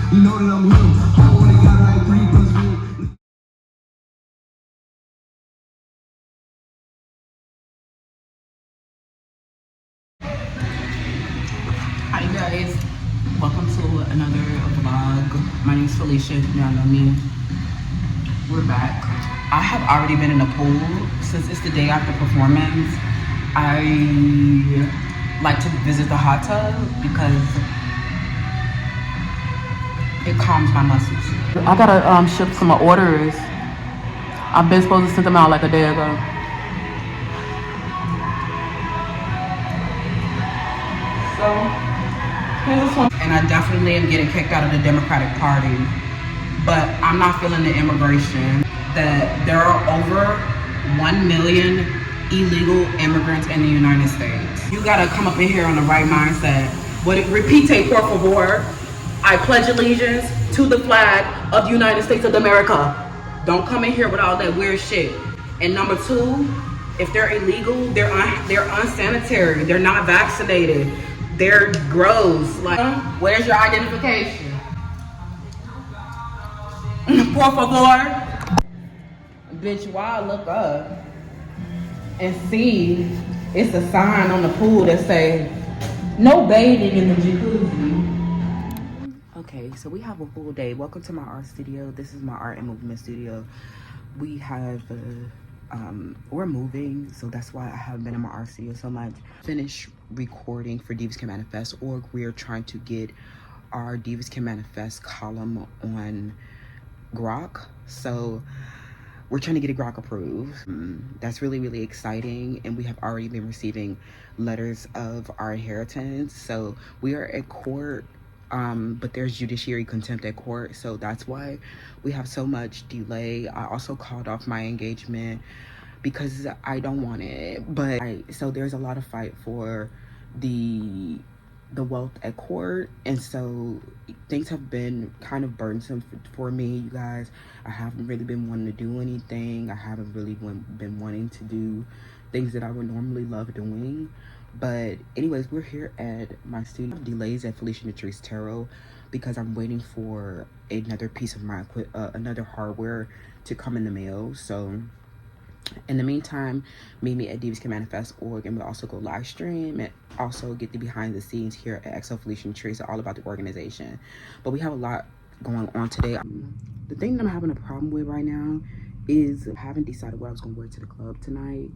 You know that I'm him. I only got like 3+1. Hi guys, welcome to another vlog. My name is Felicia, y'all know me. We're back. I have already been in the pool since it's the day after performance. I like to visit the hot tub because it calms my muscles. I gotta ship some orders. I've been supposed to send them out like a day ago. So here's this one. And I definitely am getting kicked out of the Democratic Party. But I'm not feeling the immigration. That there are over 1 million illegal immigrants in the United States. You gotta come up in here on the right mindset. Repite, por favor. I pledge allegiance to the flag of the United States of America. Don't come in here with all that weird shit. And number two, if they're illegal, they're unsanitary. They're not vaccinated. They're gross. Like, where's your identification? Por favor. Bitch, why I look up and see it's a sign on the pool that say no bathing in the jacuzzi. Okay, so we have a full day. Welcome to my art studio. This is my art and movement studio. We have we're moving, so that's why I haven't been in my art studio so much. Finished recording for Divas Can Manifest org. We're trying to get our Divas Can Manifest column on Grok, so we're trying to get it Grok approved. That's really, really exciting, and we have already been receiving letters of our inheritance. So we are at court, but there's judiciary contempt at court, so that's why we have so much delay. I also called off my engagement because I don't want it, but so there's a lot of fight for the wealth at court, and so things have been kind of burdensome for me, you guys. I haven't really been wanting to do anything. I haven't really been wanting to do things that I would normally love doing. But anyways, we're here at my studio. Delays at Felicia Natrice Tarot because I'm waiting for another piece of my another hardware to come in the mail. So in the meantime, meet me at Divas Can Manifest org, and we'll also go live stream and also get the behind the scenes here at XO Felicia Trace, all about the organization. But we have a lot going on today. The thing that I'm having a problem with right now is I haven't decided what I was going to wear to the club tonight.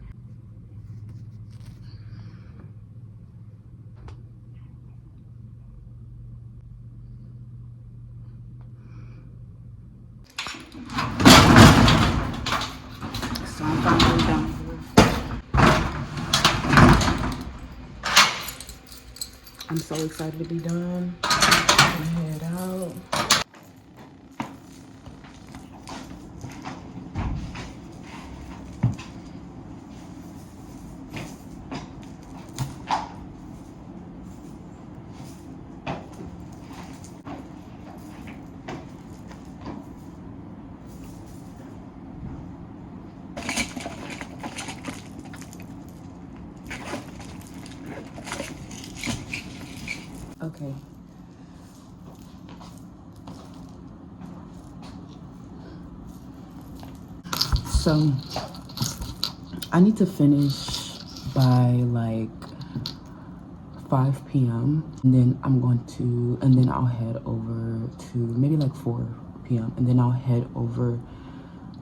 So I'm finally done. I'm so excited to be done. I'm gonna head out. Okay. So I need to finish by like 5 p.m. and then and then I'll head over to maybe like 4 p.m. and then I'll head over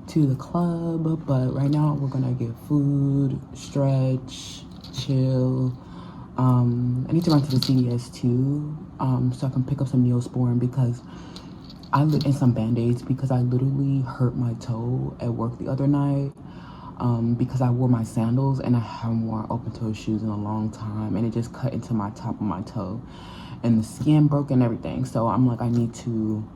to the club. But right now we're gonna get food, stretch, chill. I need to run to the CVS too, so I can pick up some Neosporin because and some Band-Aids because I literally hurt my toe at work the other night because I wore my sandals and I haven't worn open-toe shoes in a long time, and it just cut into my top of my toe and the skin broke and everything. So I'm like, I need to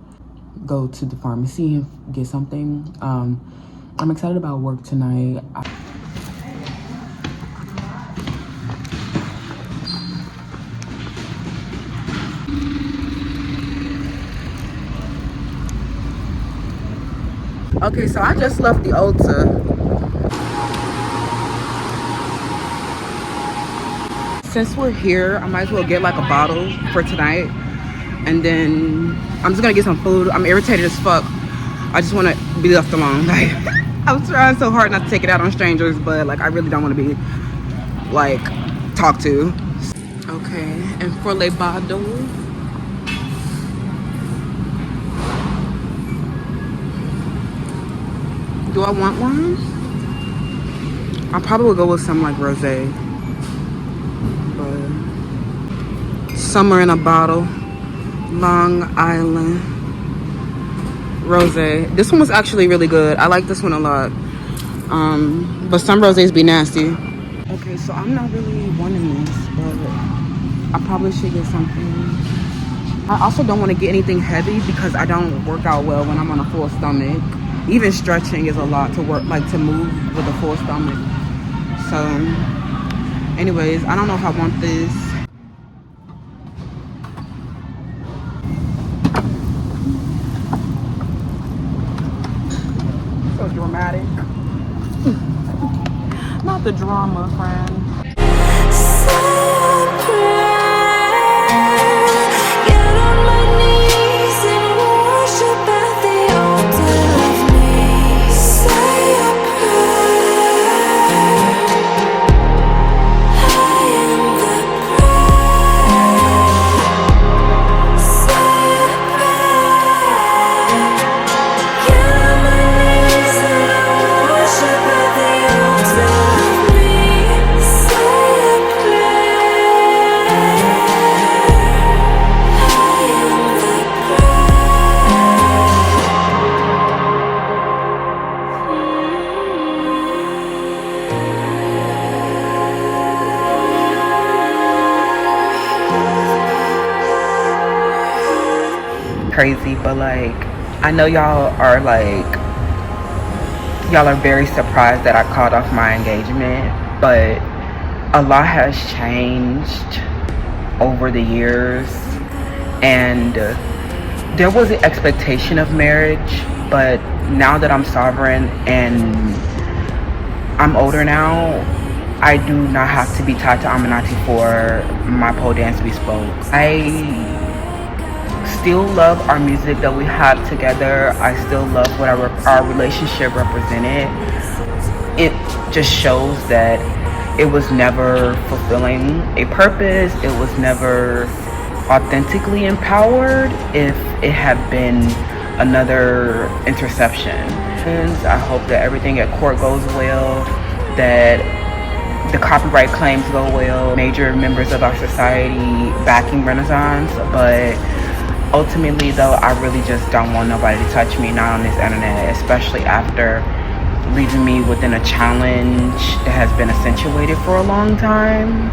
go to the pharmacy and get something. I'm excited about work tonight. Okay, so I just left the Ulta. Since we're here, I might as well get like a bottle for tonight. and then I'm just gonna get some food. I'm irritated as fuck. I just want to be left alone. Like, I'm trying so hard not to take it out on strangers, but like I really don't want to be like talked to. Okay, and for le bado, do I want one? I probably will go with some like rosé, but summer in a bottle, Long Island rosé. This one was actually really good. I like this one a lot. But some rosés be nasty. Okay, so I'm not really wanting this, but I probably should get something. I also don't want to get anything heavy because I don't work out well when I'm on a full stomach. Even stretching is a lot to work, like to move with a full stomach. So anyways, I don't know if I want this. So dramatic. Not the drama, friend. Crazy, but like I know y'all are very surprised that I called off my engagement, but a lot has changed over the years, and there was an expectation of marriage, but now that I'm sovereign and I'm older now, I do not have to be tied to Aminati for my pole dance bespoke. I still love our music that we have together. I still love what our relationship represented. It just shows that it was never fulfilling a purpose. It was never authentically empowered if it had been another interception. I hope that everything at court goes well, that the copyright claims go well, major members of our society backing Renaissance, but ultimately though, I really just don't want nobody to touch me, not on this internet, especially after leaving me within a challenge that has been accentuated for a long time.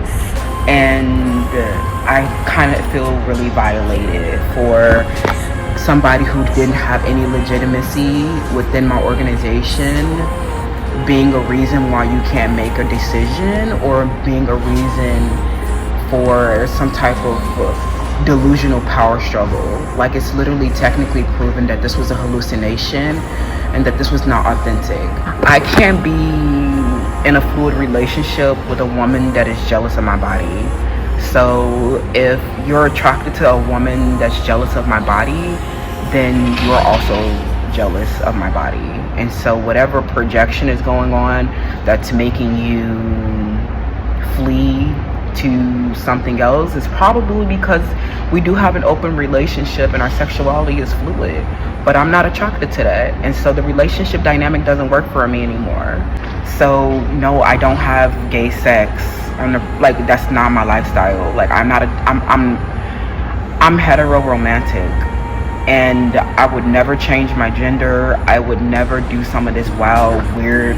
And I kind of feel really violated for somebody who didn't have any legitimacy within my organization being a reason why you can't make a decision, or being a reason for some type of delusional power struggle. Like, it's literally technically proven that this was a hallucination and that this was not authentic. I can't be in a fluid relationship with a woman that is jealous of my body. So if you're attracted to a woman that's jealous of my body, then you're also jealous of my body. And so whatever projection is going on that's making you flee to something else is probably because we do have an open relationship and our sexuality is fluid, but I'm not attracted to that, and so the relationship dynamic doesn't work for me anymore. So no, I don't have gay sex on the, like, that's not my lifestyle. Like, I'm hetero romantic, and I would never change my gender. I would never do some of this wild, weird,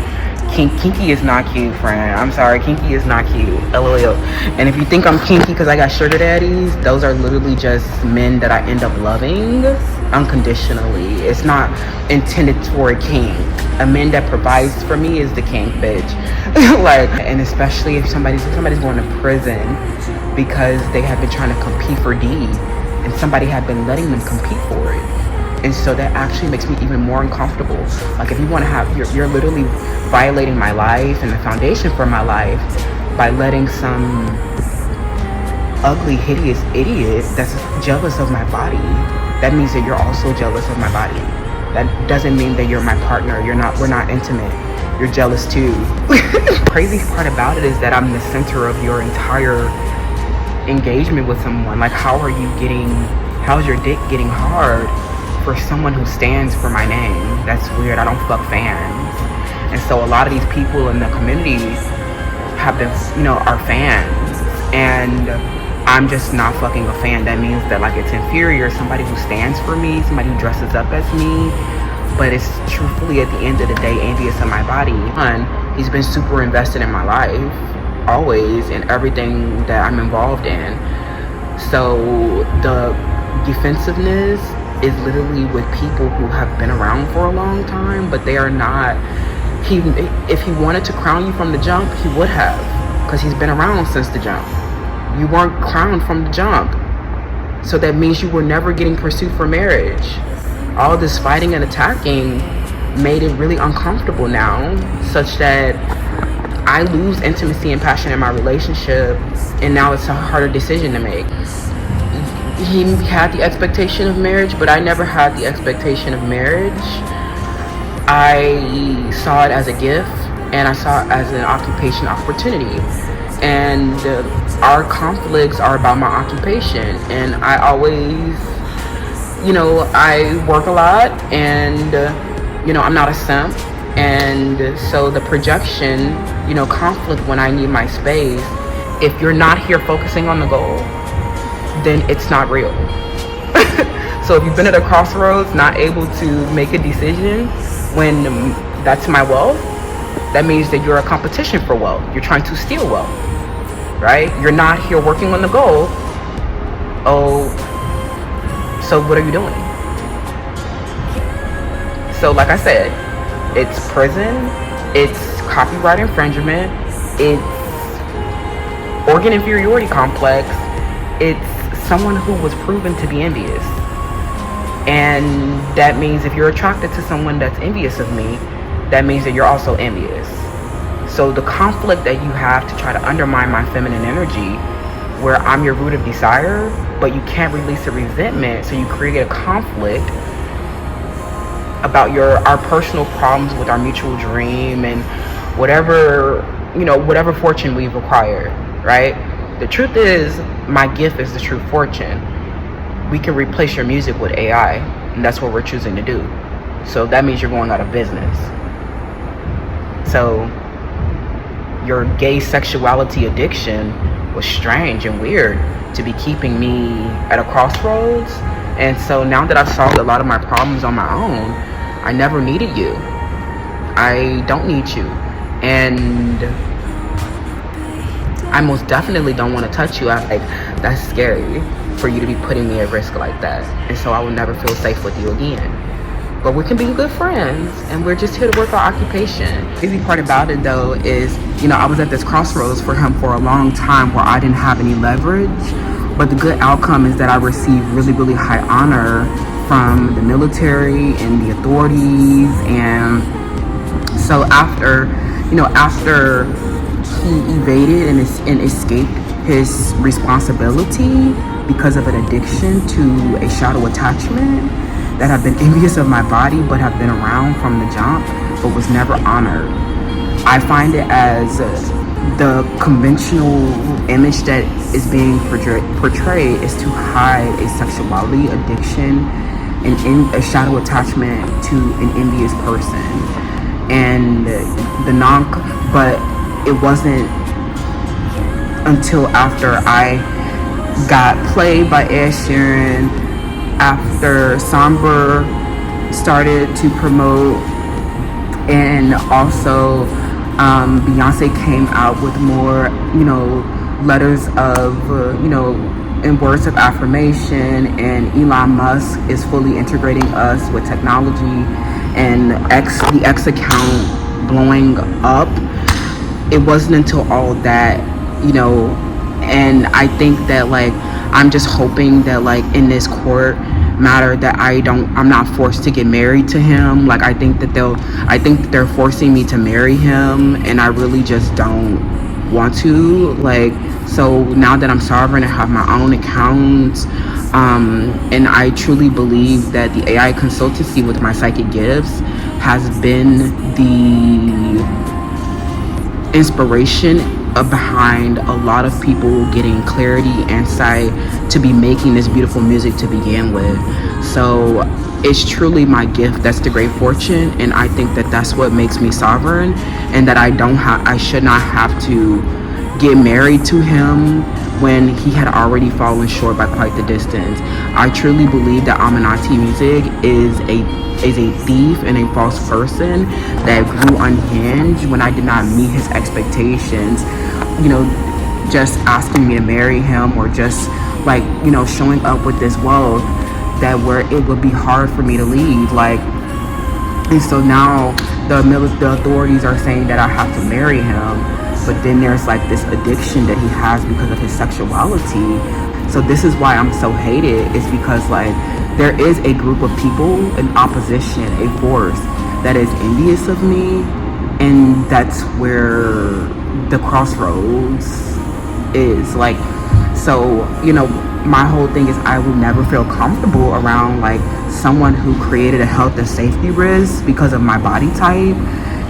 kinky is not cute, friend. I'm sorry, kinky is not cute. LOL. And if you think I'm kinky because I got sugar daddies, those are literally just men that I end up loving unconditionally. It's not intended for a king. A man that provides for me is the king, bitch. Like, and especially if somebody's going to prison because they have been trying to compete for D, and somebody had been letting them compete for it. And so that actually makes me even more uncomfortable. Like, if you want to have, you're literally violating my life and the foundation for my life by letting some ugly, hideous idiot that's jealous of my body, that means that you're also jealous of my body. That doesn't mean that you're my partner. We're not intimate. You're jealous too. Crazy part about it is that I'm the center of your entire engagement with someone. Like, how's your dick getting hard for someone who stands for my name? That's weird. I don't fuck fans. And so a lot of these people in the community have been, are fans. And I'm just not fucking a fan. That means that, like, it's inferior. Somebody who stands for me, somebody who dresses up as me, but it's truthfully at the end of the day envious of my body. He's been super invested in my life, always, in everything that I'm involved in. So the defensiveness is literally with people who have been around for a long time, but they are not. If he wanted to crown you from the jump, he would have, because he's been around since the jump. You weren't crowned from the jump, so that means you were never getting pursued for marriage. All this fighting and attacking made it really uncomfortable now, such that I lose intimacy and passion in my relationship, and now it's a harder decision to make. He had the expectation of marriage, but I never had the expectation of marriage. I saw it as a gift, and I saw it as an occupation opportunity. And our conflicts are about my occupation, and I always, I work a lot, and I'm not a simp, and so the projection, conflict when I need my space, if you're not here focusing on the goal, then it's not real. So if you've been at a crossroads, not able to make a decision when that's my wealth, that means that you're a competition for wealth. You're trying to steal wealth, right? You're not here working on the goal. Oh, so what are you doing? So like I said, it's prison, it's copyright infringement, it's organ inferiority complex, it's someone who was proven to be envious. And that means if you're attracted to someone that's envious of me, that means that you're also envious. So the conflict that you have to try to undermine my feminine energy, where I'm your root of desire, but you can't release a resentment, so you create a conflict about our personal problems with our mutual dream and whatever fortune we've acquired, right? The truth is, my gift is the true fortune. We can replace your music with AI, and that's what we're choosing to do. So that means you're going out of business. So your gay sexuality addiction was strange and weird to be keeping me at a crossroads. And so now that I've solved a lot of my problems on my own, I never needed you. I don't need you. And I most definitely don't want to touch you. That's scary for you to be putting me at risk like that. And so I will never feel safe with you again. But we can be good friends, and we're just here to work our occupation. The crazy part about it though is, I was at this crossroads for him for a long time where I didn't have any leverage. But the good outcome is that I received really, really high honor from the military and the authorities. And so after he evaded and escaped his responsibility because of an addiction to a shadow attachment that have been envious of my body but have been around from the jump but was never honored. I find it as the conventional image that is being portrayed is to hide a sexuality addiction and a shadow attachment to an envious person. And but it wasn't until after I got played by Ed Sheeran, after Somber started to promote, and also Beyonce came out with more, letters of, and words of affirmation, and Elon Musk is fully integrating us with technology, and the X account blowing up. It wasn't until all that, and I think that I'm just hoping that in this court matter that I'm not forced to get married to him. I think that they're forcing me to marry him, and I really just don't want to. Like, so now that I'm sovereign and have my own accounts, and I truly believe that the AI consultancy with my psychic gifts has been the inspiration behind a lot of people getting clarity, insight to be making this beautiful music to begin with. So it's truly my gift. That's the great fortune, and I think that that's what makes me sovereign, and that I should not have to get married to him when he had already fallen short by quite the distance. I truly believe that Aminati music is a thief and a false person that grew unhinged when I did not meet his expectations. You know, just asking me to marry him, or just like, you know, showing up with this wealth that where it would be hard for me to leave. Like, and so now the authorities are saying that I have to marry him, but then there's like this addiction that he has because of his sexuality. So this is why I'm so hated, is because like there is a group of people, an opposition, a force that is envious of me, and that's where the crossroads is. Like, so, you know, my whole thing is I will never feel comfortable around like someone who created a health and safety risk because of my body type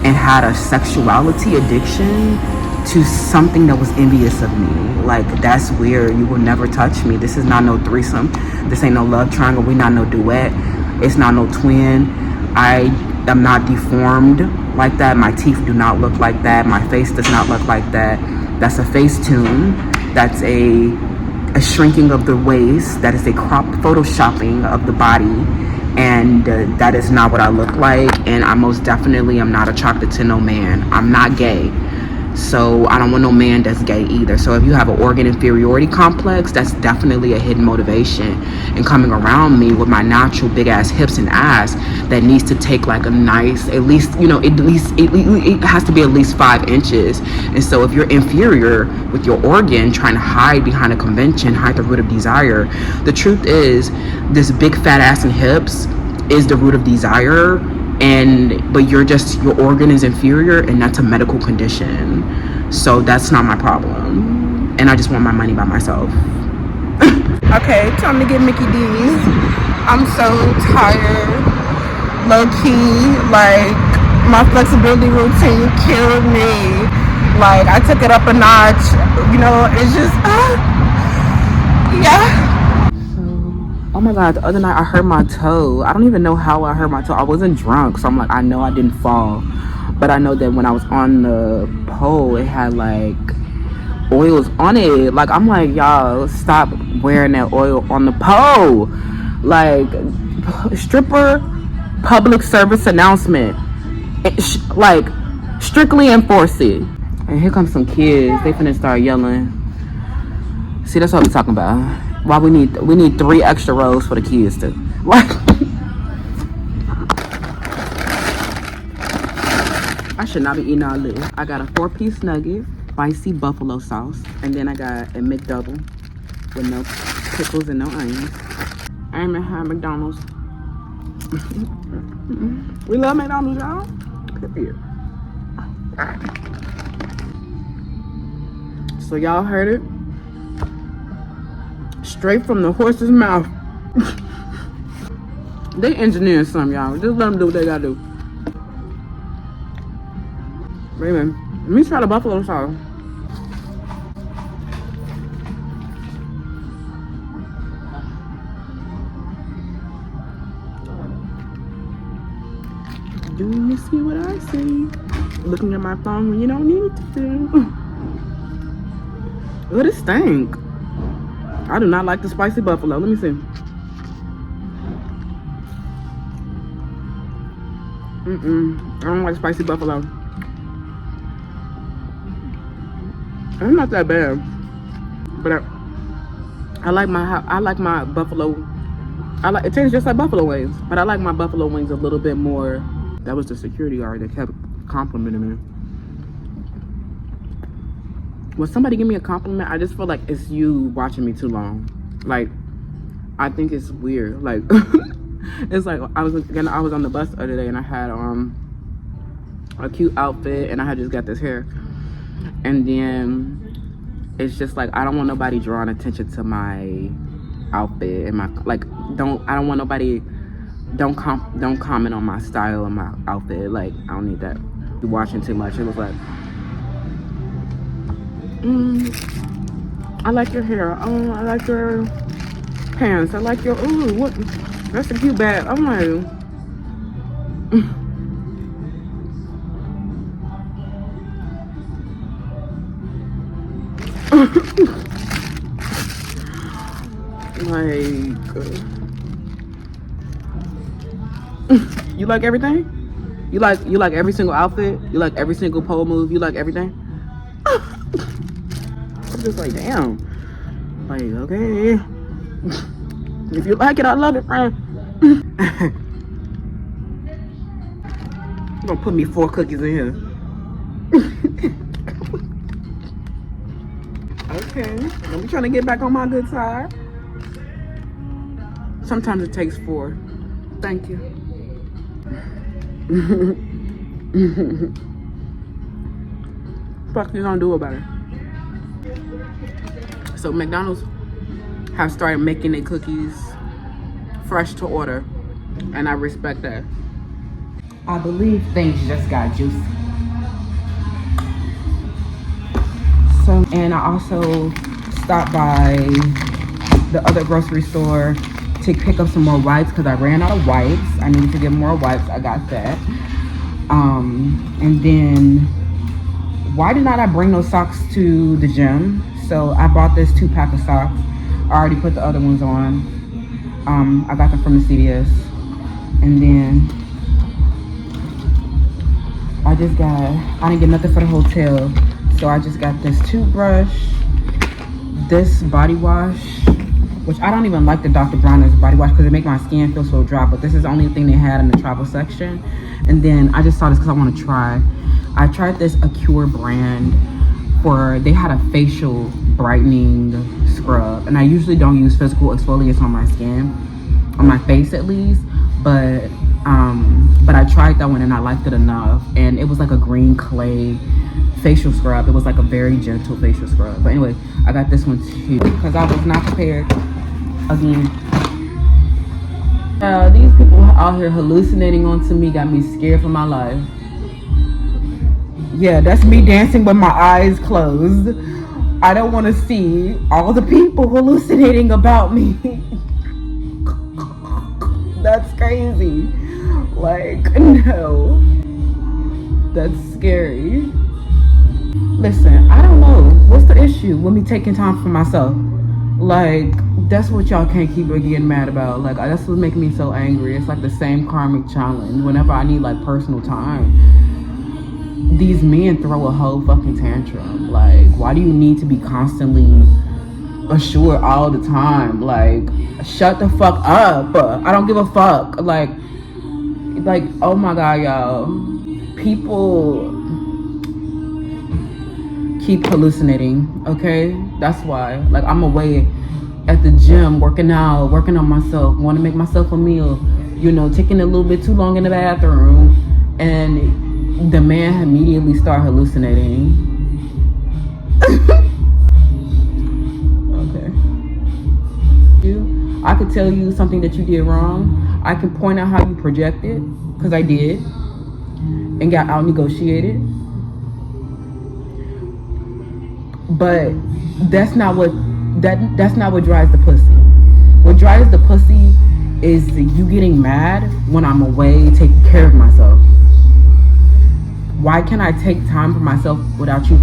and had a sexuality addiction to something that was envious of me. Like, that's weird. You will never touch me. This is not no threesome. This ain't no love triangle. We not no duet. It's not no twin. I am not deformed like that. My teeth do not look like that. My face does not look like that. That's a Facetune. That's a shrinking of the waist. That is a crop photoshopping of the body. And that is not what I look like. And I most definitely am not attracted to no man. I'm not gay. So I don't want no man that's gay either. So if you have an organ inferiority complex, that's definitely a hidden motivation. And coming around me with my natural big ass hips and ass that needs to take like a nice, at least, you know, it has to be at least 5 inches. And so if you're inferior with your organ, trying to hide behind a convention, hide the root of desire, the truth is this big fat ass and hips is the root of desire. But your organ is inferior, and that's a medical condition. So that's not my problem. And I just want my money by myself. Okay, time to get Mickey D's. I'm so tired. Low key, like, my flexibility routine killed me. Like, I took it up a notch. You know, it's just, yeah. Oh my god, the other night I hurt my toe. I don't even know how I hurt my toe. I wasn't drunk, so I'm like, I know I didn't fall. But I know that when I was on the pole, it had like oils on it. Like, I'm like, y'all, stop wearing that oil on the pole. Like, stripper public service announcement. Like, strictly enforce it. And here comes some kids. They finna start yelling. See, that's what we're talking about. Why we need 3 extra rows for the kids to like. I should not be eating all this. I got a 4-piece nugget, spicy buffalo sauce, and then I got a McDouble with no pickles and no onions. I ain't had McDonald's. We love McDonald's, y'all. Period. So y'all heard it. Straight from the horse's mouth. They engineering something, y'all. Just let them do what they gotta do. Wait a minute. Let me try the buffalo sauce. Do you see what I see? Looking at my phone when you don't need to. What it stink. I do not like the spicy buffalo. Let me see. I don't like spicy buffalo. It's not that bad, but I like my buffalo. It tastes just like buffalo wings, but I like my buffalo wings a little bit more. That was the security guard that kept complimenting me. When somebody give me a compliment, I just feel like it's you watching me too long. Like, I think it's weird. Like, it's like I was on the bus the other day and I had a cute outfit and I had just got this hair. And then it's just like I don't want nobody drawing attention to my outfit and my I don't want nobody don't comment on my style and my outfit. Like I don't need that. Be watching too much. It was like I like your hair. Oh, I like your pants. I like your what, that's a cute bag. I'm like you like everything? You like every single outfit? You like every single pole move? You like everything? I'm just like, damn. Like, okay. If you like it, I love it, friend. You're gonna put me 4 cookies in here. Okay. I'm trying to get back on my good side. Sometimes it takes 4. Thank you. Fuck you gonna do about it? So McDonald's have started making their cookies fresh to order, and I respect that. I believe things just got juicy. So, and I also stopped by the other grocery store to pick up some more wipes because I ran out of wipes. I needed to get more wipes. I got that. And then why did not I bring those socks to the gym? So I bought this 2-pack of socks. I already put the other ones on. I got them from the CVS. And then I didn't get nothing for the hotel. So I just got this toothbrush, this body wash, which I don't even like the Dr. Bronner's body wash because it makes my skin feel so dry, but this is the only thing they had in the travel section. And then I just saw this because I want to try. I tried this Acure brand they had a facial brightening scrub, and I usually don't use physical exfoliants on my skin, on my face at least, but I tried that one and I liked it enough, and it was like a green clay facial scrub. It was like a very gentle facial scrub. But anyway, I got this one too because I was not prepared. Again, these people out here hallucinating onto me got me scared for my life. Yeah, that's me dancing with my eyes closed. I don't want to see all the people hallucinating about me. That's crazy. Like, no. That's scary. Listen, I don't know. What's the issue with me taking time for myself? Like, that's what y'all can't keep getting mad about. Like, that's what's making me so angry. It's like the same karmic challenge. Whenever I need, like, personal time, these men throw a whole fucking tantrum. Like, why do you need to be constantly assured all the time? Like, shut the fuck up. I don't give a fuck. Like, oh my God, y'all. People keep hallucinating, okay? That's why. Like, I'm away at the gym, working out, working on myself, want to make myself a meal, taking a little bit too long in the bathroom, and the man immediately start hallucinating. Okay. I could tell you something that you did wrong. I can point out how you projected, because I did, and got out negotiated. But that's not what drives the pussy. What drives the pussy is you getting mad when I'm away taking care of myself. Why can't I take time for myself without you,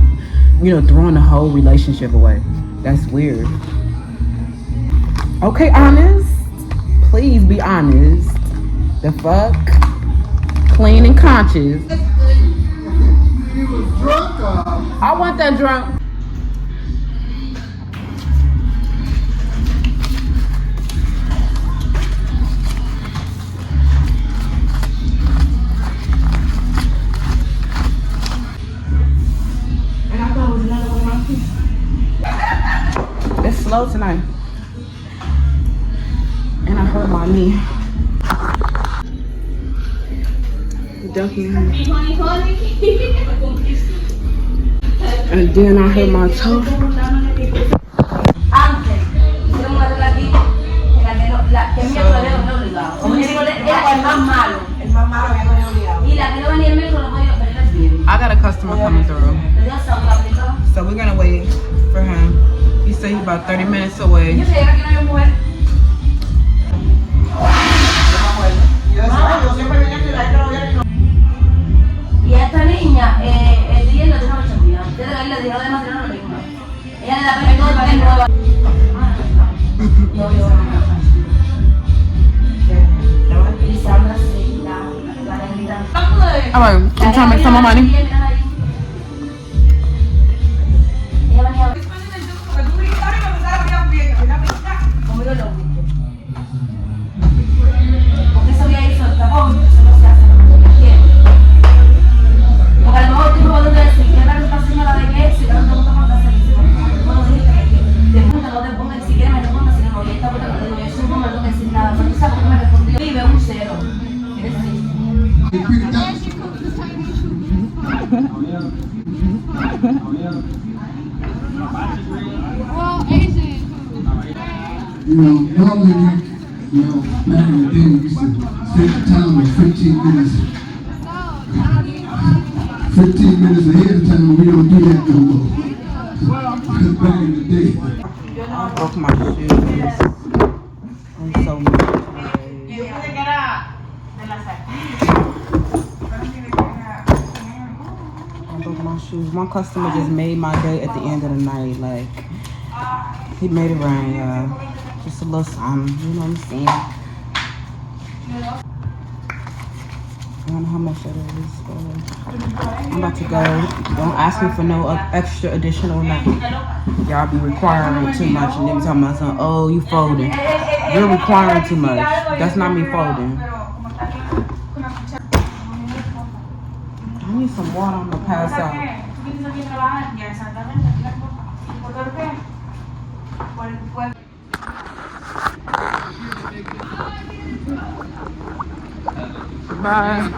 throwing the whole relationship away? That's weird. Okay, honest. Please be honest. The fuck? Clean and conscious. He was drunk. I want that drunk. It's slow tonight. And I hurt my knee. Dunking. And then I hit my toe. Antes, hicieron una regla aquí, que el miércoles no es obligado. Como miércoles era el más malo. El más malo que no es obligado. Y la que no venía el miércoles no podía perder el bien. I got a customer coming through. So we're gonna wait for him. He said he's about 30 minutes away. Yo sé que aquí no hay mujer. Y a esta niña, el día la tenemos chapilla. Desde ahí le dijeron de matrimonio no le dijo nada. Ella le da pena todo para que es nueva. No, yo no. Y Sandra sí, la negrita. Alright, I'm trying to make some more money. Ella venía a ver. Conmigo lo gusto. Porque eso ya hizo el tapón, eso no se hace, no quiere. Porque a lo mejor tú no puedes decir que era esta señora de que si no te gusta cuando hace eso. Bueno, dijiste que te pregunta, no te pongas, si quieres me respondas, si no, y esta puta que te digo, yo soy un número, no tengo que decir nada. Pero tú sabes por qué me respondió. Vive un cero. ¿Quieres decir? Well, Asian. You know, normally, you know, back in the day, we used to say the time was 15 minutes. 15 minutes ahead of time, we don't do that no more. Back in the day. I broke my shoes. I'm so mad. I broke my shoes. One customer just made my day at the end of the night. Like, he made it rain, y'all. Just a little something, you know what I'm saying? I don't know how much that is, but I'm about to go. Don't ask me for no extra additional nothing. Y'all be requiring too much and then talking about something, oh, you folding. You're requiring too much. That's not me folding. I need some water, I'm gonna pass out. Bye.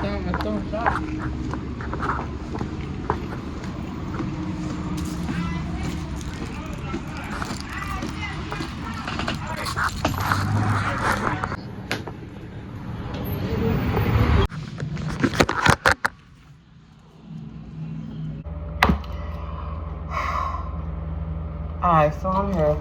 Alright, so I'm here.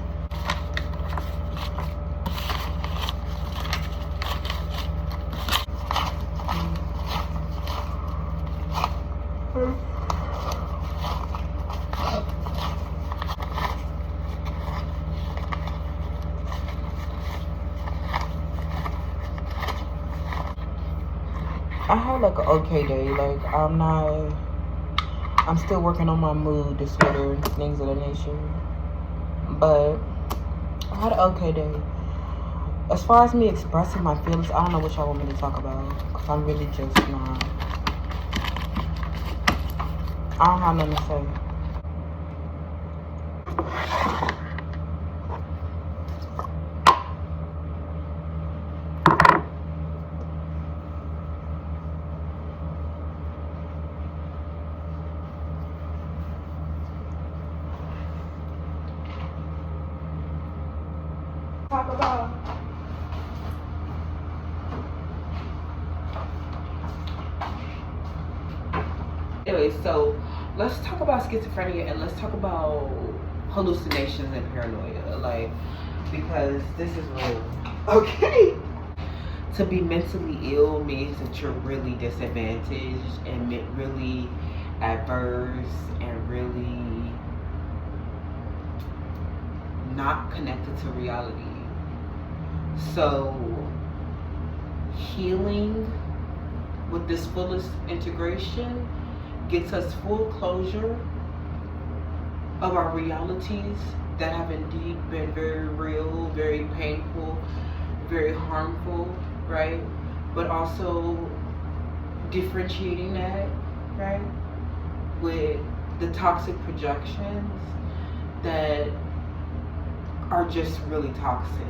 I had like an okay day. Like I'm still working on my mood disorder and things of that nature. But I had an okay day. As far as me expressing my feelings, I don't know what y'all want me to talk about. Cause I'm really just not. I don't have nothing to say. Anyway, so let's talk about schizophrenia and let's talk about hallucinations and paranoia, like, because this is real. Okay. To be mentally ill means that you're really disadvantaged and really adverse and really not connected to reality. So healing with this fullest integration gets us full closure of our realities that have indeed been very real, very painful, very harmful, right? But also differentiating that, right, with the toxic projections that are just really toxic.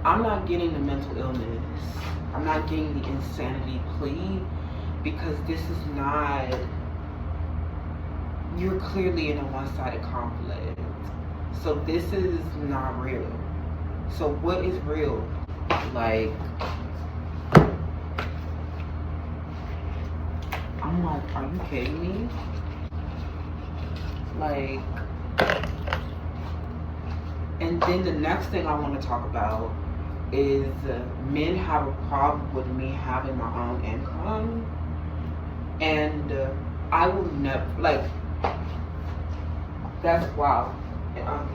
I'm not getting the mental illness. I'm not getting the insanity plea because this is not you're clearly in a one-sided conflict. So this is not real. So what is real? Like, I'm like, are you kidding me? Like, and then the next thing I want to talk about is men have a problem with me having my own income, and I will never, like, that's wow. And I'm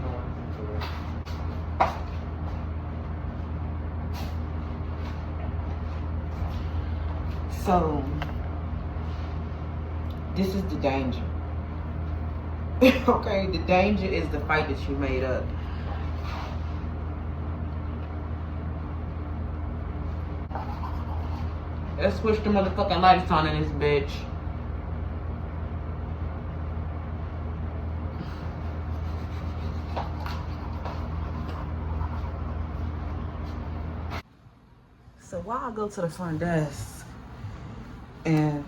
so this is the danger. Okay, the danger is the fight that you made up. Let's switch the motherfucking lights on in this bitch. So while I go to the front desk and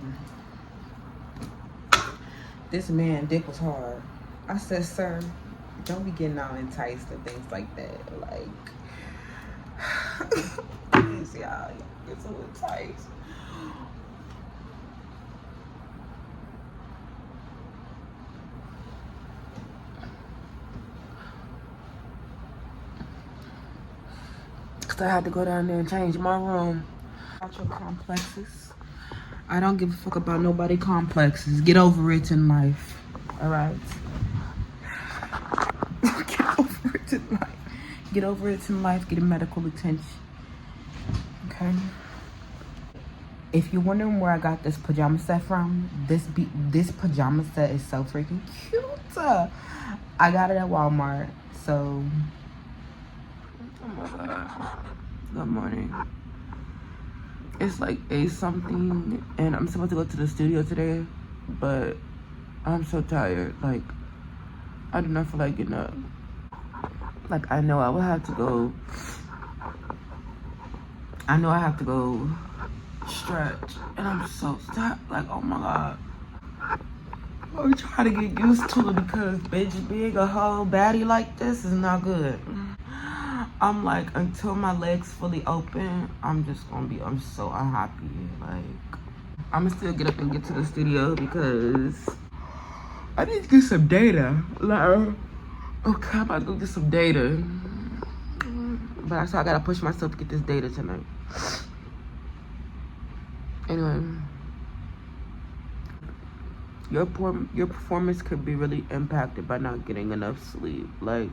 this man dick was hard, I said, sir, don't be getting all enticed and things like that. Like, please, y'all, get so enticed. Cause I had to go down there and change my room. About your complexes. I don't give a fuck about nobody complexes. Get over it in life. Alright? Get over it in life. Get over it in life. Get a medical attention. Okay? If you're wondering where I got this pajama set from, this pajama set is so freaking cute. I got it at Walmart. So, oh my god. Good morning. It's like 8 something and I'm supposed to go to the studio today, but I'm so tired. Like, I do not feel like getting up. Like, I know I will have to go. I know I have to go stretch, and I'm so tired. Like, oh my god. I'm trying to get used to it because, bitch, being a whole baddie like this is not good. I'm like, until my legs fully open, I'm so unhappy. Like, I'm gonna still get up and get to the studio because I need to get some data. Like, okay, I'm about to go get some data. But I gotta push myself to get this data tonight. Anyway, your performance could be really impacted by not getting enough sleep. Like,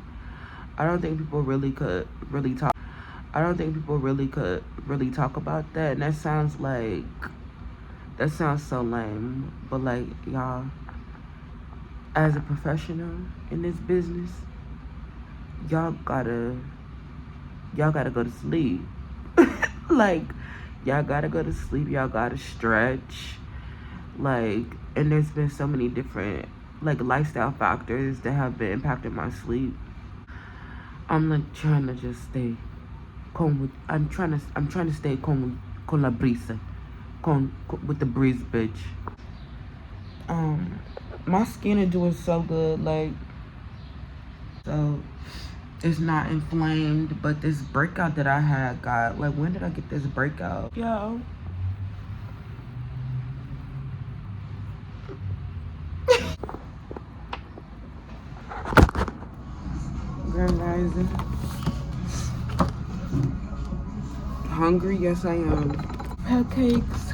I don't think people really could really talk. I don't think people really could really talk about that. And that sounds so lame. But like, y'all, as a professional in this business, y'all gotta go to sleep. Like, y'all gotta go to sleep. Y'all gotta stretch. Like, and there's been so many different like lifestyle factors that have been impacting my sleep. I'm like trying to just stay con with. I'm trying to stay con la brisa, with the breeze, bitch. My skin is doing so good, like, so it's not inflamed. But this breakout that I had got, like, when did I get this breakout? Yo. Grand Rising. Hungry? Yes, I am. Pancakes.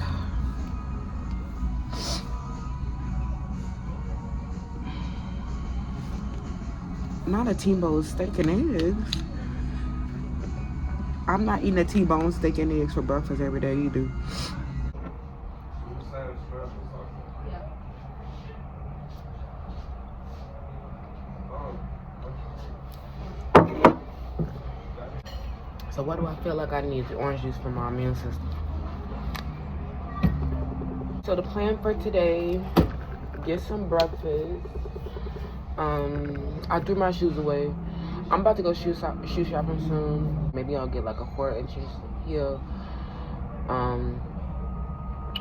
Not a T-bone steak and eggs. I'm not eating a T-bone steak and eggs for breakfast every day either. So what do I feel like I need? The orange juice for my immune system. So the plan for today, get some breakfast. I threw my shoes away. I'm about to go shoe shopping soon. Maybe I'll get like a 4-inch heel.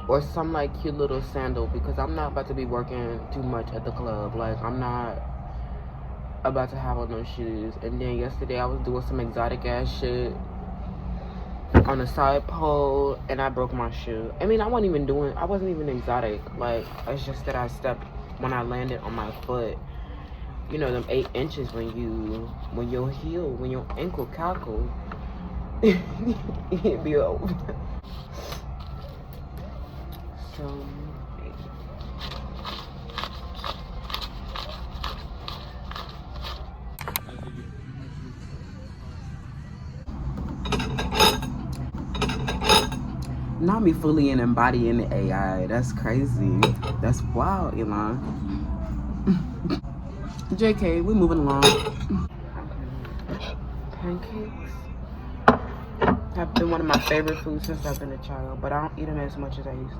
or some like cute little sandal, because I'm not about to be working too much at the club. Like, I'm not about to have on those shoes. And then yesterday I was doing some exotic ass shit on a side pole, and I broke my shoe. I mean, I wasn't even exotic. Like, it's just that I stepped, when I landed on my foot, you know, them 8 inches when your heel, when your ankle calcle, it be over. So, not me fully in embodying the AI. That's crazy. That's wild, Elon. JK, we moving along. Pancakes have been one of my favorite foods since I've been a child, but I don't eat them as much as I used to.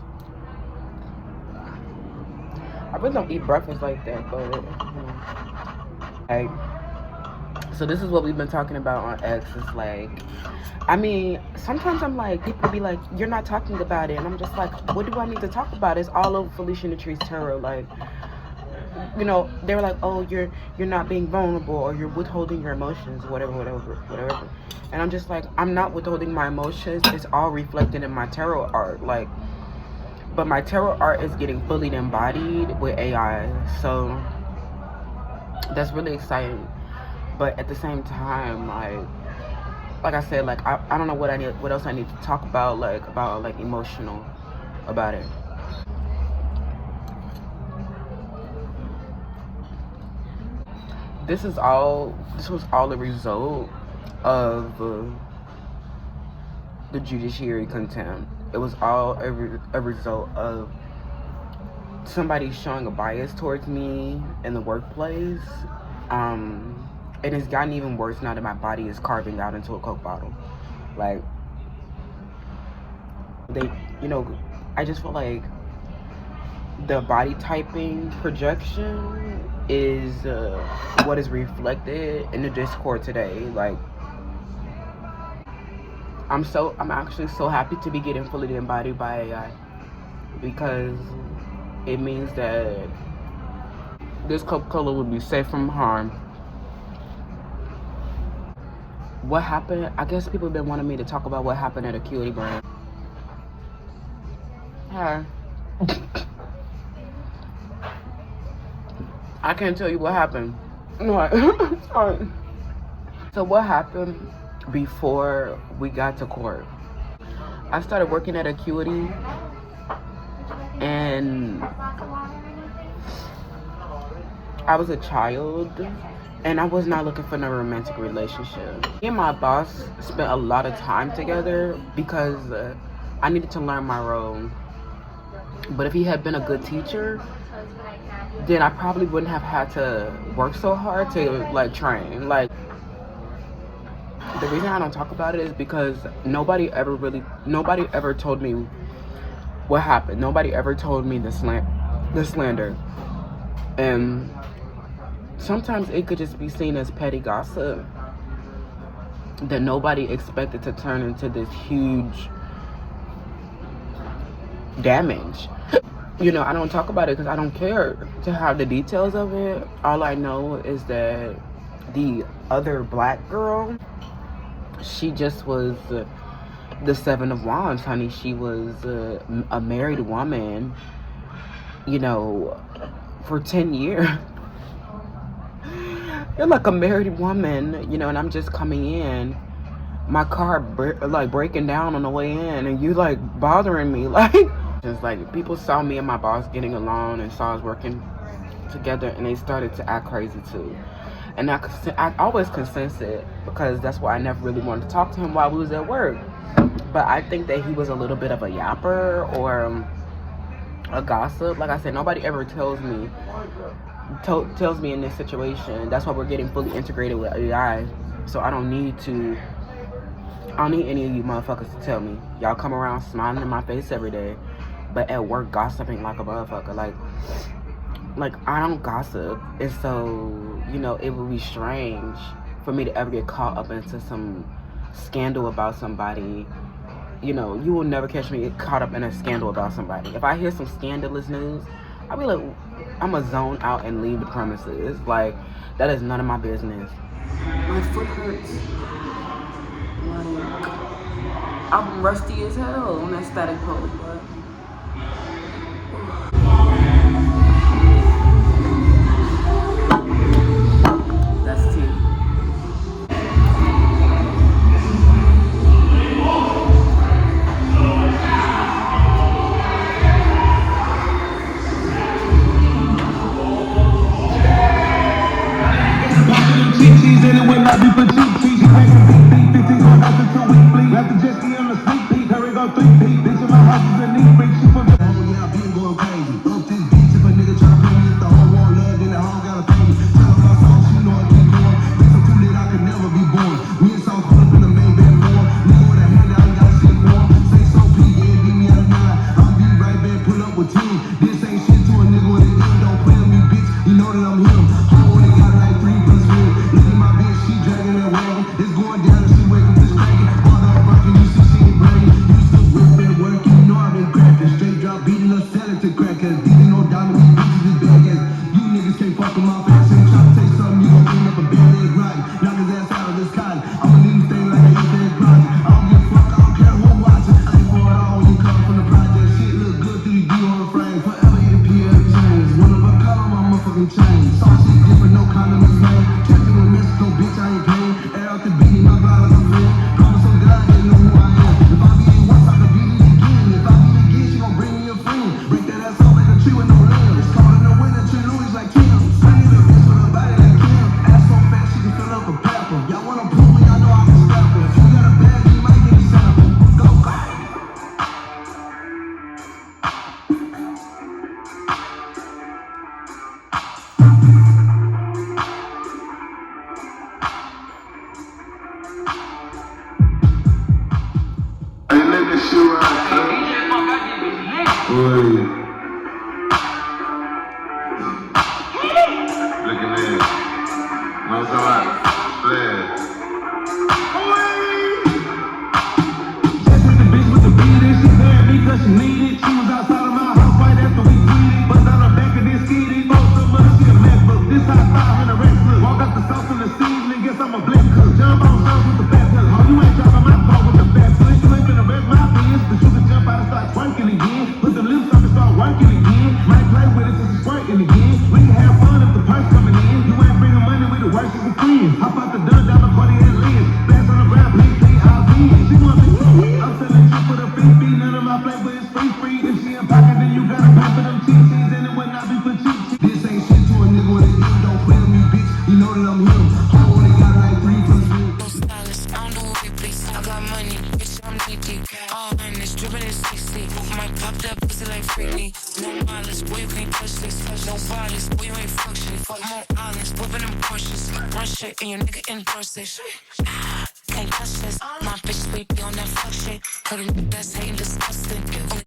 I really don't eat breakfast like that, but like, so this is what we've been talking about on X. It's like, I mean, sometimes I'm like, people be like, you're not talking about it, and I'm just like, what do I need to talk about? It's all over Felicia Natree's tarot. Like, you know, they were like, oh, you're not being vulnerable, or you're withholding your emotions, whatever. And I'm just like, I'm not withholding my emotions. It's all reflected in my tarot art. Like, but my tarot art is getting fully embodied with AI, so that's really exciting. But at the same time, like I said, like I don't know what else I need to talk about, like emotional about it. This was all a result of the judiciary contempt. It was all a result of somebody showing a bias towards me in the workplace. It has gotten even worse now that my body is carving out into a Coke bottle. Like, you know, I just feel like the body typing projection is what is reflected in the Discord today. Like, I'm actually so happy to be getting fully embodied by AI, because it means that this Coca-Cola would be safe from harm. What happened? I guess people have been wanting me to talk about what happened at Acuity brand. Hi. I can't tell you what happened. No, sorry. So what happened before we got to court? I started working at Acuity, and I was a child, and I was not looking for no romantic relationship. Me and my boss spent a lot of time together because I needed to learn my role. But if he had been a good teacher, then I probably wouldn't have had to work so hard to like train. Like, the reason I don't talk about it is because nobody ever told me what happened. Nobody ever told me the slander. And sometimes it could just be seen as petty gossip that nobody expected to turn into this huge damage. You know, I don't talk about it because I don't care to have the details of it. All I know is that the other black girl, she just was the Seven of Wands, honey. She was a married woman, you know, for 10 years. You're like a married woman, you know, and I'm just coming in, my car breaking down on the way in, and you like bothering me. Like, just like, people saw me and my boss getting along and saw us working together, and they started to act crazy too. And I always consensed it, because that's why I never really wanted to talk to him while we was at work. But I think that he was a little bit of a yapper or a gossip. Like I said, nobody ever tells me in this situation. That's why we're getting fully integrated with AI. So I don't need any of you motherfuckers to tell me. Y'all come around smiling in my face every day, but at work gossiping like a motherfucker. Like I don't gossip. And so, you know, it would be strange for me to ever get caught up into some scandal about somebody You know, you will never catch me caught up in a scandal about somebody. If I hear some scandalous news, I'll be like, I'm gonna zone out and leave the premises. Like, that is none of my business. My foot hurts. Like, I'm rusty as hell on that static pole, but that's tea. And it will not be for cheap. She makes a big beat, 15 going out to 2 week bleed. Left the jet ski on the sneak peek, hurry go 3 feet. Bitch in my house is a knee break. She from the oh yeah, I been going crazy. Up this beach if a nigga try to play me. If the whole want love, then the whole gotta pay me. Tell her my song, she know I keep going. Bitch, I'm too lit, I could never be born. Me and Sauce pull up in the main bed form. Nigga with a hand out, got shit for him. Say so P, yeah, beat me out of 9. I'll be right back, pull up with 10. This ain't shit to a nigga with an end. Don't play with me, bitch. You know that I'm him. Home only got like 3 plus 4. Look at my bitch, she dragging that wagon. It's going down and she wake up this cracking. Bought her rockin', you see she ain't bragging. Used to whip and work, you know I've been cracking. Straight drop, beating up, selling to crackers. These no diamond, these bitches is bad ass. You niggas can't fuck with my fashion. Try to take something, you gon' clean up a bad leg rotten. Knock his ass out of this cotton. I'ma leave him staying like I used to in project. I don't give a fuck, I don't care who watching. I ain't for it all when you come from the project. Shit look good through the D on the frame. Forever eat a PL chains. One of a color on my motherfucking chain. Saw shit different, no condiments, man. Catching in Mexico, bitch, I ain't paying. Air out the beat, my blood is a friend. Promise on God, they know who I am. If I beat it once, I can beat it again. If I beat it again, she gon' bring me a friend. Break that ass off like a tree with no limbs. Caught in the winter, tree Louis like Kim. Swinging the bitch with a body like Kim. Ass so fat, she can fill up a pepper. Y'all wanna prove me, I know I can stop her. If you got a bag, you might get a sample. Go, go. Hey, let me shoot out, son. Oi. Look at that. No, it's alright. Flash. Just hit the bitch with the beat and she bad me cause she need it. She was outside of my house right after we tweeted. Bust out her back and then skied it. Both some money, she a MacBook. This hot 500 racks look. Walk out the sauce in the seasoning, guess I'm a black cook. Jump on shows with the fat hook. Oh, you ain't dropping my phone with the fat foot. You ain't finna rest my biz, but you can jump out and start twerking again. Put the lips up and start working again. Might play with it till she's squirting again. We can have fun if the purse coming in. You ain't bringing money, we the worst of the friends. Hop out the dun down the party and lens. Fast on the ground, please, I'll be in. She want me, I'm selling you for the fee. None of my flavor is free. If she in pocket, then you gotta pay for them cheese and it would not be for cheap. This ain't shit to a nigga with an end. Don't play with me, bitch. You know that I'm him. Home only got like 3 plus 4. No stylist, I don't know who replace. I got money, bitch, I'm needy. All in this, dripping is 60. Might pop that pussy like freaky. No mileage, boy, you can't touch this. No bodies, boy, you ain't function. Fuck more islands, whipping them Porsches. Run shit and your nigga endorse it. Can't touch this. My bitch, we be on that fuck shit. Cause that's hating disgusting.